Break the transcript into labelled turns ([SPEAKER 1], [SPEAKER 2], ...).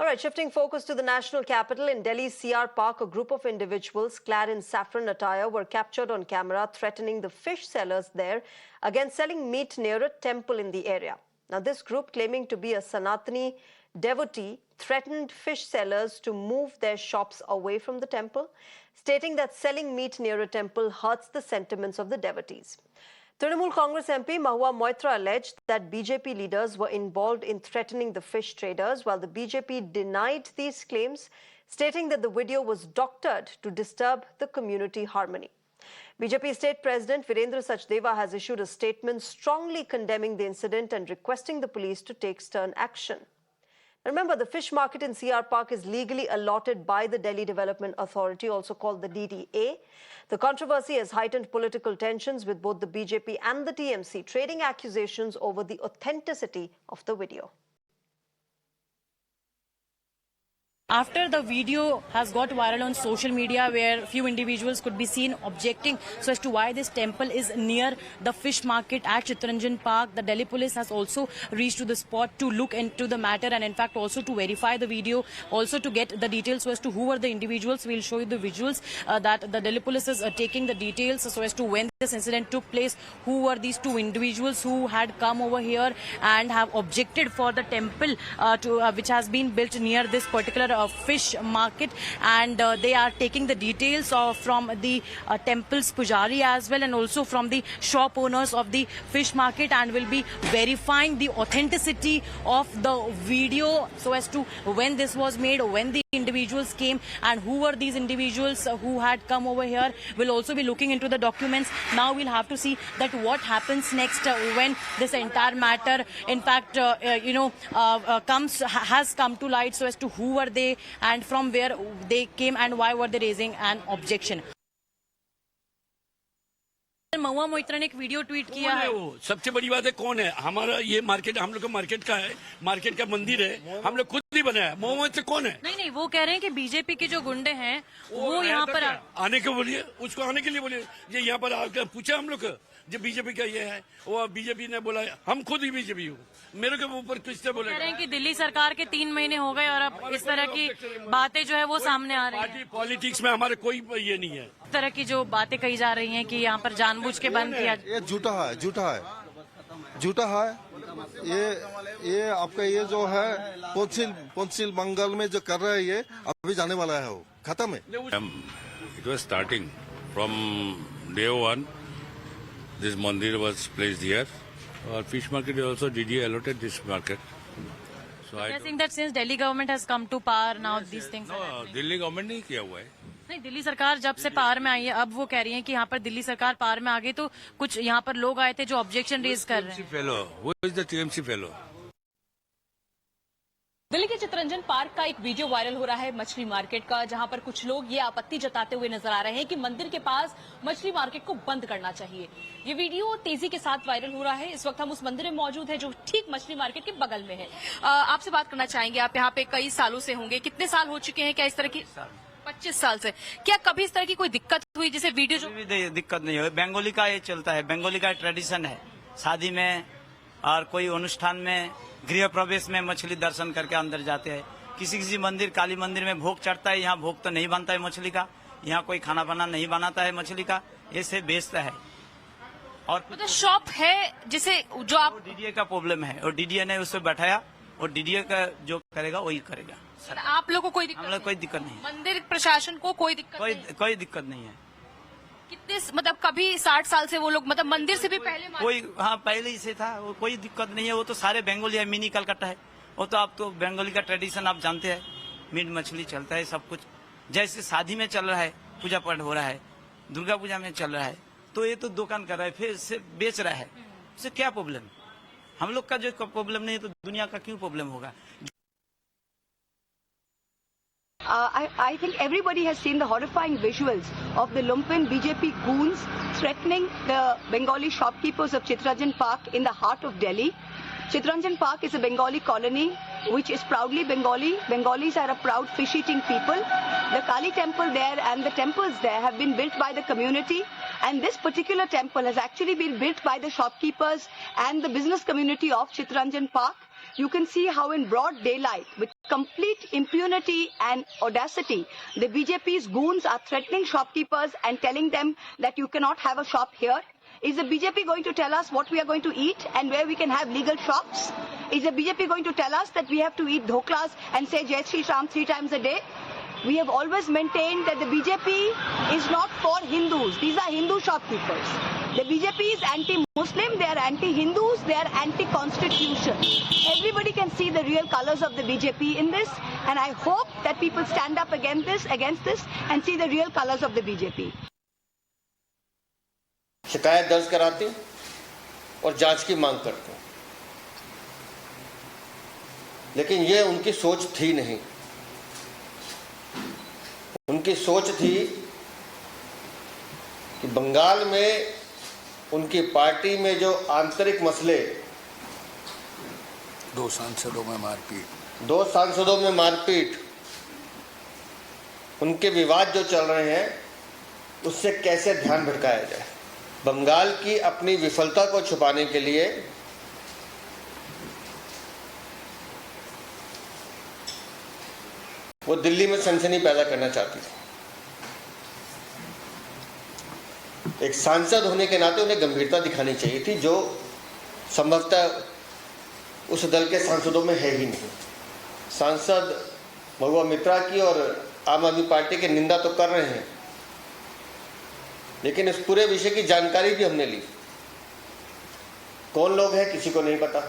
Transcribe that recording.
[SPEAKER 1] All right, shifting focus to the national capital, in Delhi's CR Park, a group of individuals clad in saffron attire were captured on camera threatening the fish sellers there against selling meat near a temple in the area. Now, this group, claiming to be a Sanatani devotee, threatened fish sellers to move their shops away from the temple, stating that selling meat near a temple hurts the sentiments of the devotees. Trinamool Congress MP Mahua Moitra alleged that BJP leaders were involved in threatening the fish traders, while the BJP denied these claims, stating that the video was doctored to disturb the community harmony. BJP State President Virendra Sachdeva has issued a statement strongly condemning the incident and requesting the police to take stern action. Remember, the fish market in CR Park is legally allotted by the Delhi Development Authority, also called the DDA. The controversy has heightened political tensions with both the BJP and the TMC trading accusations over the authenticity of the video.
[SPEAKER 2] After the video has got viral on social media, where few individuals could be seen objecting so as to why this temple is near the fish market at Chittaranjan Park, the Delhi police has also reached to the spot to look into the matter and in fact also to verify the video, also to get the details so as to who were the individuals. We'll show you the visuals that the Delhi police is taking the details so as to when this incident took place, who were these two individuals who had come over here and have objected for the temple which has been built near this particular fish market, and they are taking the details from the temple's pujari as well, and also from the shop owners of the fish market, and will be verifying the authenticity of the video so as to when this was made, when the individuals came, and who were these individuals who had come over here. We'll also be looking into the documents. Now we'll have to see that what happens next when this entire matter in fact has come to light, so as to who were they and from where they came and why were they raising an objection. Mahua Moitra ने एक video tweet किया है।
[SPEAKER 3] वो सबसे बड़ी बात है कौन है? हमारा ये मार्केट, हम लोग का मार्केट का है, मार्केट का मंदिर है, हम लोग खुद ही बनाया। महुआ मोइत्रा कौन है?
[SPEAKER 2] नहीं, वो कह रहे हैं कि बीजेपी के जो गुंडे हैं वो यहाँ पर
[SPEAKER 3] आने के बोलिए, उसको आने के लिए बोलिए। ये यहाँ पर आकर पूछा हम लोग जो बीजेपी का ये है, वो बीजेपी ने बोला हम खुद ही बीजेपी हूँ, मेरे के ऊपर किससे बोले?
[SPEAKER 2] कह रहे हैं कि दिल्ली सरकार के 3 महीने हो गए और अब इस तरह की बातें जो है वो सामने आ रही है।
[SPEAKER 3] पार्टी पॉलिटिक्स में हमारे कोई ये नहीं है।
[SPEAKER 2] इस तरह की जो बातें कही जा रही हैं कि यहाँ पर जानबूझ के बंद किया,
[SPEAKER 4] ये झूठा है। ये आपका ये जो है पश्चिम बंगाल में जो कर रहा है, ये अभी जाने वाला है, वो खत्म है।
[SPEAKER 5] It was starting from day one. This mandir was placed here. Our fish market is also DDA allotted this market. So
[SPEAKER 2] I think that since Delhi government has come to power, now these things are happening.
[SPEAKER 5] Delhi government नहीं किया हुआ है।
[SPEAKER 2] नहीं, दिल्ली सरकार जब से power में आई है, अब वो कह रही है कि यहाँ पर दिल्ली सरकार पावर में आ गई, तो कुछ यहाँ पर लोग आए थे जो ऑब्जेक्शन रेज कर रहे हैं।
[SPEAKER 5] Who is the TMC fellow?
[SPEAKER 6] Delhi के चित्तरंजन पार्क का एक वीडियो वायरल हो रहा है मछली मार्केट का, जहां पर कुछ लोग ये आपत्ति जताते हुए नजर आ रहे हैं कि मंदिर के पास मछली मार्केट को बंद करना चाहिए। ये वीडियो तेजी के साथ वायरल हो रहा है। इस वक्त हम उस मंदिर में मौजूद है जो ठीक मछली मार्केट के बगल में है। आपसे बात करना चाहेंगे, आप यहाँ पे कई सालों से होंगे, कितने साल हो चुके हैं? क्या इस तरह की 25 साल से क्या कभी इस तरह की कोई दिक्कत हुई? जैसे वीडियो जो
[SPEAKER 7] दिक्कत नहीं हुई, बंगाली का ये चलता है, बंगाली का ट्रेडिशन है, शादी में और कोई अनुष्ठान में गृह प्रवेश में मछली दर्शन करके अंदर जाते हैं। किसी मंदिर, काली मंदिर में भोग चढ़ता है, यहाँ भोग तो नहीं बनता है मछली का, यहाँ कोई खाना बना नहीं बनाता है मछली का, ऐसे बेचता है। और
[SPEAKER 6] मतलब शॉप है जिसे जो आप
[SPEAKER 7] डीडीए का प्रॉब्लम है, और डीडीए ने उससे बैठाया, और डीडीए का जो करेगा वही करेगा।
[SPEAKER 6] सर, आप लोगों को कोई दिक्कत?
[SPEAKER 7] हम लोग कोई दिक्कत नहीं,
[SPEAKER 6] मंदिर प्रशासन को कोई दिक्कत?
[SPEAKER 7] कोई दिक्कत नहीं है।
[SPEAKER 6] कितने मतलब कभी 60 साल से वो लोग, मतलब मंदिर से भी पहले
[SPEAKER 7] कोई, हाँ पहले ही से था, वो कोई दिक्कत नहीं है। वो तो सारे बंगाली है, मिनी कलकत्ता है, वो तो आप तो बंगाली का ट्रेडिशन आप जानते हैं, मीट मछली चलता है सब कुछ। जैसे शादी में चल रहा है, पूजा पाठ हो रहा है, दुर्गा पूजा में चल रहा है, तो ये तो दुकान कर रहा है, फिर से बेच रहा है, उससे क्या प्रॉब्लम? हम लोग का जो प्रॉब्लम नहीं है तो दुनिया का क्यों प्रॉब्लम होगा?
[SPEAKER 8] I think everybody has seen the horrifying visuals of the lumpen BJP goons threatening the Bengali shopkeepers of Chittaranjan Park in the heart of Delhi. Chittaranjan Park is a Bengali colony which is proudly Bengali. Bengalis are a proud fish-eating people. The Kali temple there and the temples there have been built by the community, and this particular temple has actually been built by the shopkeepers and the business community of Chittaranjan Park. you can see how in broad daylight, with complete impunity and audacity, the BJP's goons are threatening shopkeepers and telling them that you cannot have a shop here. Is the BJP going to tell us what we are going to eat and where we can have legal shops? Is the BJP going to tell us that we have to eat dhoklas and say Jai Shri Ram 3 times a day? We have always maintained that the BJP is not for Hindus. These are Hindu shopkeepers. The BJP is anti-Muslim, they are anti-Hindus, they are anti-constitution. Everybody can see the real colors of the BJP in this, and I hope that people stand up against this and see the real colors of the BJP.
[SPEAKER 9] शिकायत दर्ज कराते और जांच की मांग करते, लेकिन ये उनकी सोच थी नहीं। उनकी सोच थी कि बंगाल में उनकी पार्टी में जो आंतरिक मसले,
[SPEAKER 5] 2 सांसदों में मारपीट, उनके विवाद जो चल रहे हैं, उससे कैसे ध्यान भटकाया जाए। बंगाल की अपनी विफलता को छुपाने के लिए वो दिल्ली में सनसनी पैदा करना चाहती थी। एक सांसद होने के नाते उन्हें गंभीरता दिखानी चाहिए थी, जो संभवतः उस दल के सांसदों में है ही नहीं। सांसद महुआ मित्रा की और आम आदमी पार्टी की निंदा तो कर रहे हैं, लेकिन इस पूरे विषय की जानकारी भी हमने ली। कौन लोग हैं किसी को नहीं पता।